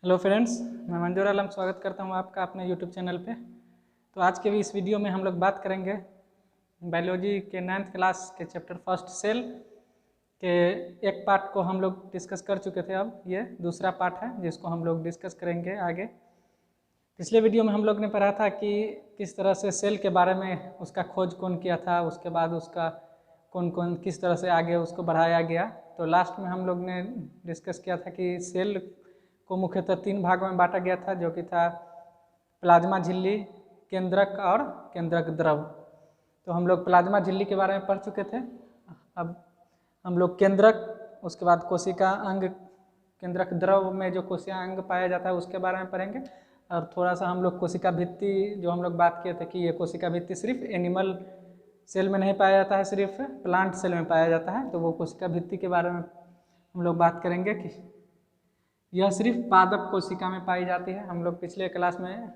Hello friends, मैं मंजूर आलम स्वागत करता हूं आपका अपने यूट्यूब चैनल पे। तो आज के भी इस वीडियो में हम लोग बात करेंगे बायोलॉजी के 9th क्लास के चैप्टर फर्स्ट सेल के एक पार्ट को हम लोग डिस्कस कर चुके थे। अब ये दूसरा पार्ट है जिसको हम लोग डिस्कस करेंगे आगे। पिछले वीडियो में हम लोग ने पढ़ा था कि किस तरह से सेल के बारे में उसका खोज कौन किया था, उसके बाद उसका किस तरह से आगे उसको बढ़ाया गया। तो लास्ट में हम लोग ने डिस्कस किया था कि सेल को मुख्यतः 3 भागों में बांटा गया था, जो कि था प्लाज्मा झिल्ली, केंद्रक और केंद्रक द्रव। तो हम लोग प्लाज्मा झिल्ली के बारे में पढ़ चुके थे। अब हम लोग केंद्रक, उसके बाद कोशिका अंग, केंद्रक द्रव में जो कोशिका अंग पाया जाता है उसके बारे में पढ़ेंगे। और थोड़ा सा हम लोग कोशिका भित्ति, जो हम लोग बात किए थे कि ये कोशिका भित्ति सिर्फ एनिमल सेल में नहीं पाया जाता है, सिर्फ प्लांट सेल में पाया जाता है। तो वो कोशिका भित्ति के बारे में हम लोग बात करेंगे कि यह सिर्फ पादप कोशिका में पाई जाती है। हम लोग पिछले क्लास में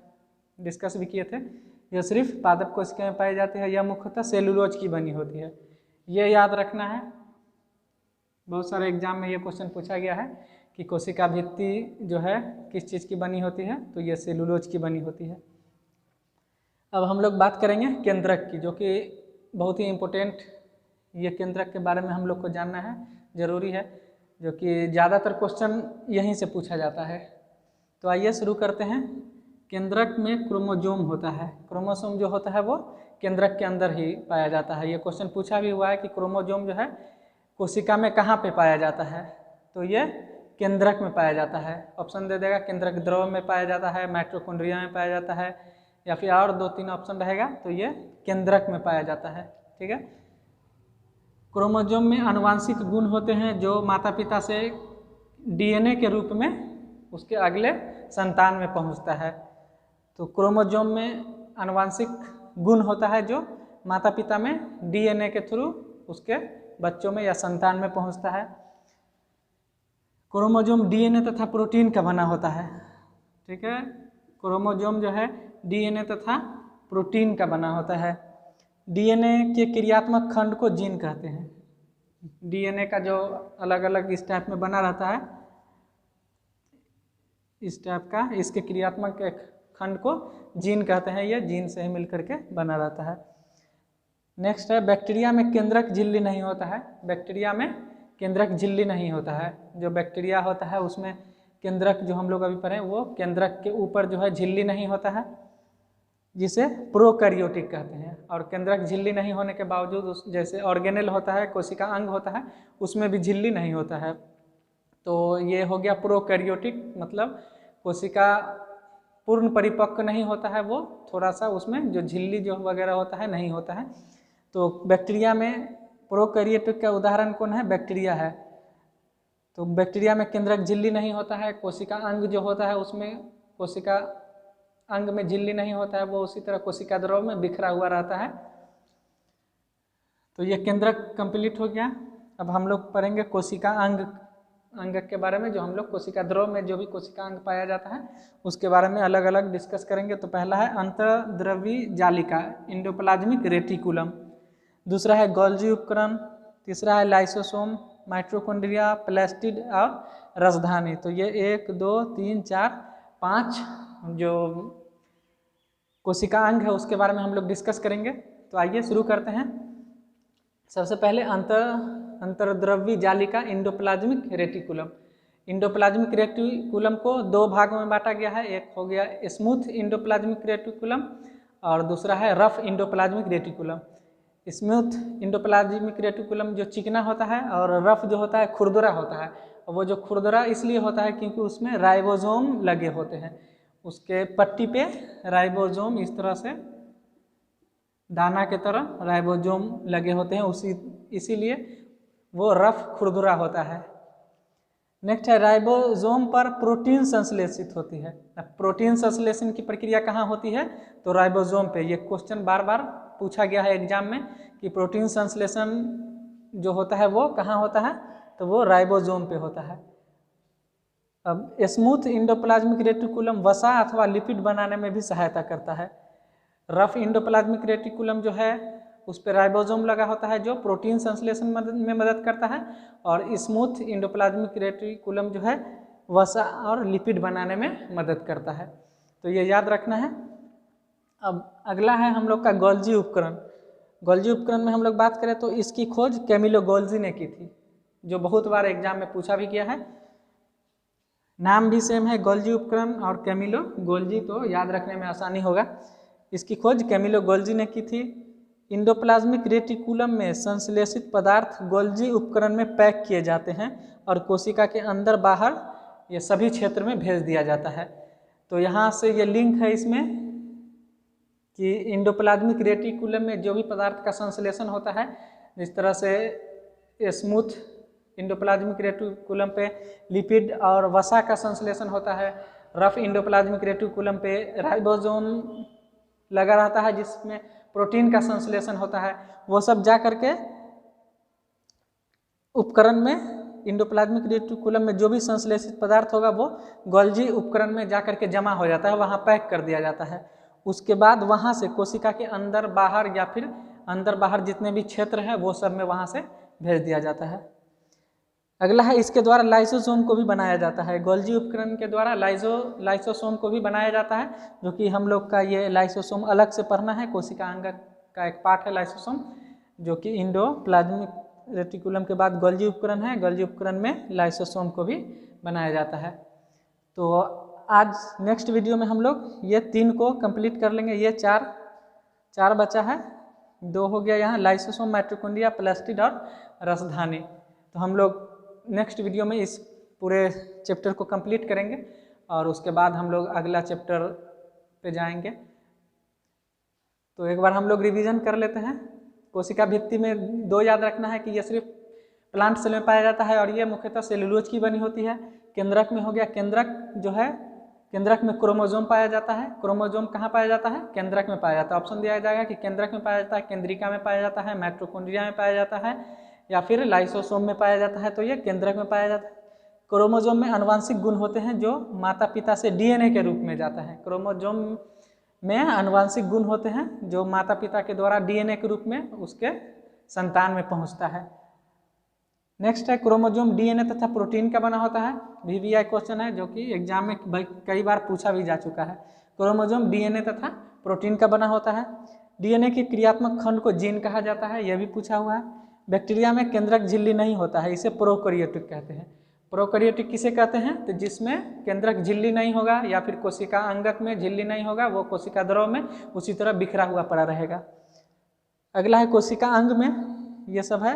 डिस्कस भी किए थे, यह सिर्फ पादप कोशिका में पाई जाती है। यह मुख्यतः सेलुलोज की बनी होती है, ये याद रखना है। बहुत सारे एग्जाम में ये क्वेश्चन पूछा गया है कि कोशिका भित्ति जो है किस चीज़ की बनी होती है, तो ये सेलुलोज की बनी होती है। अब हम लोग बात करेंगे केंद्रक की, जो कि बहुत ही इम्पोर्टेंट, ये केंद्रक के बारे में हम लोग को जानना है, ज़रूरी है, जो कि ज़्यादातर क्वेश्चन यहीं से पूछा जाता है। तो आइए शुरू करते हैं। केंद्रक में क्रोमोजोम होता है। क्रोमोसोम जो होता है वो केंद्रक के अंदर ही पाया जाता है। ये क्वेश्चन पूछा भी हुआ है कि क्रोमोजोम जो है कोशिका में कहाँ पे पाया जाता है, तो ये केंद्रक में पाया जाता है। ऑप्शन दे देगा, केंद्रक द्रव में पाया जाता है, माइटोकॉन्ड्रिया में पाया जाता है, या फिर और 2-3 ऑप्शन रहेगा, तो ये केंद्रक में पाया जाता है। ठीक है। क्रोमोजोम में आनुवांशिक गुण होते हैं जो माता पिता से डीएनए के रूप में उसके अगले संतान में पहुंचता है। तो क्रोमोजोम में आनुवांशिक गुण होता है जो माता पिता में डीएनए के थ्रू उसके बच्चों में या संतान में पहुंचता है। क्रोमोजोम डीएनए तथा प्रोटीन का बना होता है। ठीक है। क्रोमोजोम जो है डीएनए तथा प्रोटीन का बना होता है। डीएनए के क्रियात्मक खंड को जीन कहते हैं। डीएनए का जो अलग अलग इस टाइप में बना रहता है, इस टाइप का, इसके क्रियात्मक एक खंड को जीन कहते हैं। ये जीन से ही मिलकर के बना रहता है। नेक्स्ट है, बैक्टीरिया में केंद्रक झिल्ली नहीं होता है। बैक्टीरिया में केंद्रक झिल्ली नहीं होता है। जो बैक्टीरिया होता है उसमें केंद्रक, जो हम लोग अभी पढ़े, वो केंद्रक के ऊपर जो है झिल्ली नहीं होता है, जिसे प्रोकैरियोटिक कहते हैं। और केंद्रक झिल्ली नहीं होने के बावजूद जैसे ऑर्गेनेल होता है, कोशिका अंग होता है, उसमें भी झिल्ली नहीं होता है। तो ये हो गया प्रोकैरियोटिक, मतलब कोशिका पूर्ण परिपक्व नहीं होता है, वो थोड़ा सा उसमें जो झिल्ली जो वगैरह होता है नहीं होता है। तो बैक्टीरिया में प्रोकैरियोटिक का उदाहरण कौन है? बैक्टीरिया है। तो बैक्टीरिया में केंद्रक झिल्ली नहीं होता है। कोशिका अंग जो होता है उसमें कोशिका अंग में झिल्ली नहीं होता है, वो उसी तरह कोशिका द्रव में बिखरा हुआ रहता है। तो ये केंद्रक कंप्लीट हो गया। अब हम लोग पढ़ेंगे कोशिका अंग के बारे में, जो हम लोग कोशिका द्रव में जो भी कोशिका अंग पाया जाता है उसके बारे में अलग अलग डिस्कस करेंगे। तो पहला है अंतर्द्रवी जालिका, एंडोप्लाज्मिक रेटिकुलम। दूसरा है गोल्जी उपकरण। तीसरा है लाइसोसोम, माइटोकॉन्ड्रिया, प्लास्टिड और राजधानी। तो ये 1, 2, 3, 4, 5 जो कोशिका अंग है उसके बारे में हम लोग डिस्कस करेंगे। तो आइए शुरू करते हैं। सबसे पहले अंतर्द्रवी जालिका, एंडोप्लाज्मिक रेटिकुलम। एंडोप्लाज्मिक रेटिकुलम को 2 भागों में बांटा गया है। एक हो गया स्मूथ एंडोप्लाज्मिक रेटिकुलम और दूसरा है rough endoplasmic reticulum. Smooth endoplasmic reticulum जो चिकना होता है और रफ जो होता है खुरदुरा होता है। और वो जो खुरदुरा इसलिए होता है क्योंकि उसमें राइबोसोम लगे होते हैं। उसके पट्टी पे राइबोसोम इस तरह से दाना के तरह राइबोसोम लगे होते हैं, इसीलिए वो रफ खुरदुरा होता है। नेक्स्ट है, राइबोसोम पर प्रोटीन संश्लेषित होती है। प्रोटीन संश्लेषण की प्रक्रिया कहाँ होती है? तो राइबोसोम पे। ये क्वेश्चन बार बार पूछा गया है एग्जाम में कि प्रोटीन संश्लेषण जो होता है वो कहाँ होता है, तो वो राइबोसोम पे होता है। अब स्मूथ एंडोप्लाज्मिक रेटिकुलम वसा अथवा लिपिड बनाने में भी सहायता करता है। रफ एंडोप्लाज्मिक रेटिकुलम जो है उस पर राइबोसोम लगा होता है जो प्रोटीन संश्लेषण में मदद करता है, और स्मूथ एंडोप्लाज्मिक रेटिकुलम जो है वसा और लिपिड बनाने में मदद करता है। तो ये याद रखना है। अब अगला है हम लोग का गोल्जी उपकरण। गोल्जी उपकरण में हम लोग बात करें तो इसकी खोज कैमिलो गोल्जी ने की थी, जो बहुत बार एग्जाम में पूछा भी गया है। नाम भी सेम है, गोल्जी उपकरण और कैमिलो गोल्जी, तो याद रखने में आसानी होगा। इसकी खोज कैमिलो गोल्जी ने की थी। इंडोप्लाज्मिक रेटिकुलम में संश्लेषित पदार्थ गोल्जी उपकरण में पैक किए जाते हैं और कोशिका के अंदर बाहर ये सभी क्षेत्र में भेज दिया जाता है। तो यहाँ से ये लिंक है इसमें कि इंडोप्लाज्मिक रेटिकुलम में जो भी पदार्थ का संश्लेषण होता है, जिस तरह से स्मूथ इंडोप्लाज्मिक रेटिकुलम पे लिपिड और वसा का संश्लेषण होता है, रफ इंडोप्लाज्मिक रेटिकुलम पे राइबोसोम लगा रहता है जिसमें प्रोटीन का संश्लेषण होता है, वो सब जा करके उपकरण में इंडोप्लाज्मिक रेटिकुलम में जो भी संश्लेषित पदार्थ होगा वो गोल्जी उपकरण में जा करके जमा हो जाता है, वहाँ पैक कर दिया जाता है। उसके बाद वहाँ से कोशिका के अंदर बाहर या फिर अंदर बाहर जितने भी क्षेत्र है वो सब में वहाँ से भेज दिया जाता है। अगला है, इसके द्वारा लाइसोसोम को भी बनाया जाता है। गोल्जी उपकरण के द्वारा लाइसोसोम को भी बनाया जाता है, जो कि हम लोग का ये लाइसोसोम अलग से पढ़ना है। कोशिका अंग का एक पार्ट है लाइसोसोम, जो कि इंडोप्लाज्मिक रेटिकुलम के बाद गोल्जी उपकरण है। गोल्जी उपकरण में लाइसोसोम को भी बनाया जाता है। तो आज नेक्स्ट वीडियो में हम लोग ये 3 को कंप्लीट कर लेंगे। ये चार बचा है, 2 हो गया यहाँ, लाइसोसोम, माइटोकॉन्ड्रिया, प्लास्टिड और रसधानी। तो हम लोग नेक्स्ट वीडियो में इस पूरे चैप्टर को कंप्लीट करेंगे और उसके बाद हम लोग अगला चैप्टर पे जाएंगे। तो एक बार हम लोग रिवीजन कर लेते हैं। कोशिका भित्ति में 2 याद रखना है कि ये सिर्फ प्लांट सेल में पाया जाता है और ये मुख्यतः सेलुलोज की बनी होती है। केंद्रक में हो गया, केंद्रक जो है, केंद्रक में क्रोमोसोम पाया जाता है। क्रोमोसोम कहाँ पाया जाता है? केंद्रक में पाया जाता है। ऑप्शन दिया जाएगा कि केंद्रक में पाया जाता है, केंद्रिका में पाया जाता है, माइटोकॉन्ड्रिया में पाया जाता है या फिर लाइसोसोम में पाया जाता है। तो ये केंद्रक में पाया जाता है। क्रोमोसोम में आनुवांशिक गुण होते हैं जो माता पिता से डीएनए के रूप में जाता है। क्रोमोसोम में आनुवांशिक गुण होते हैं जो माता पिता के द्वारा डीएनए के रूप में उसके संतान में पहुंचता है। नेक्स्ट है, क्रोमोसोम डीएनए तथा प्रोटीन का बना होता है। वीवीआई क्वेश्चन है जो कि एग्जाम में कई बार पूछा भी जा चुका है। क्रोमोसोम डीएनए तथा प्रोटीन का बना होता है। डीएनए के क्रियात्मक खंड को जीन कहा जाता है, यह भी पूछा हुआ है। बैक्टीरिया में केंद्रक झिल्ली नहीं होता है, इसे प्रोकैरियोटिक कहते हैं। प्रोकैरियोटिक किसे कहते हैं? तो जिसमें केंद्रक झिल्ली नहीं होगा या फिर कोशिका अंगक में झिल्ली नहीं होगा, वो कोशिका द्रव में उसी तरह बिखरा हुआ पड़ा रहेगा। अगला है, कोशिका अंग में ये सब है,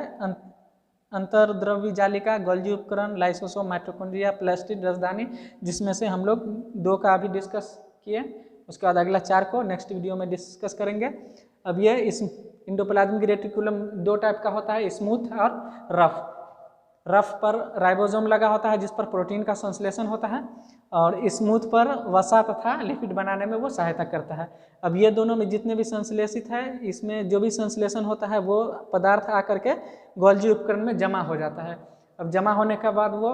अंतर्द्रव्य जालिका, गोल्जी उपकरण, लाइसोसोम, माइटोकॉन्ड्रिया, प्लास्टिड, रसधानी, जिसमें से हम लोग 2 का अभी डिस्कस किए। उसके बाद अगला 4 को नेक्स्ट वीडियो में डिस्कस करेंगे। अब ये इस इंडोप्लाज्मिक रेटिकुलम 2 टाइप का होता है, स्मूथ और रफ। रफ पर राइबोसोम लगा होता है जिस पर प्रोटीन का संश्लेषण होता है, और स्मूथ पर वसा तथा लिपिड बनाने में वो सहायता करता है। अब ये दोनों में जितने भी संश्लेषित है, इसमें जो भी संश्लेषण होता है वो पदार्थ आकर के गोल्जी उपकरण में जमा हो जाता है। अब जमा होने के बाद वो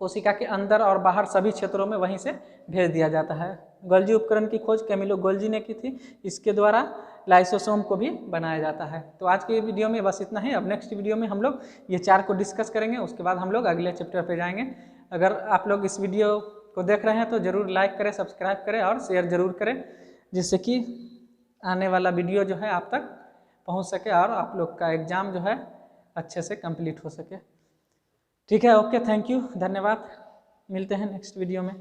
कोशिका के अंदर और बाहर सभी क्षेत्रों में वहीं से भेज दिया जाता है। गोल्जी उपकरण की खोज कैमिलो गोल्जी ने की थी। इसके द्वारा लाइसोसोम को भी बनाया जाता है। तो आज के वीडियो में बस इतना ही। अब नेक्स्ट वीडियो में हम लोग ये 4 को डिस्कस करेंगे, उसके बाद हम लोग अगले चैप्टर पे जाएंगे। अगर आप लोग इस वीडियो को देख रहे हैं तो ज़रूर लाइक करें, सब्सक्राइब करें और शेयर ज़रूर करें, जिससे कि आने वाला वीडियो जो है आप तक पहुँच सके और आप लोग का एग्ज़ाम जो है अच्छे से कंप्लीट हो सके। ठीक है, ओके, थैंक यू, धन्यवाद। मिलते हैं नेक्स्ट वीडियो में।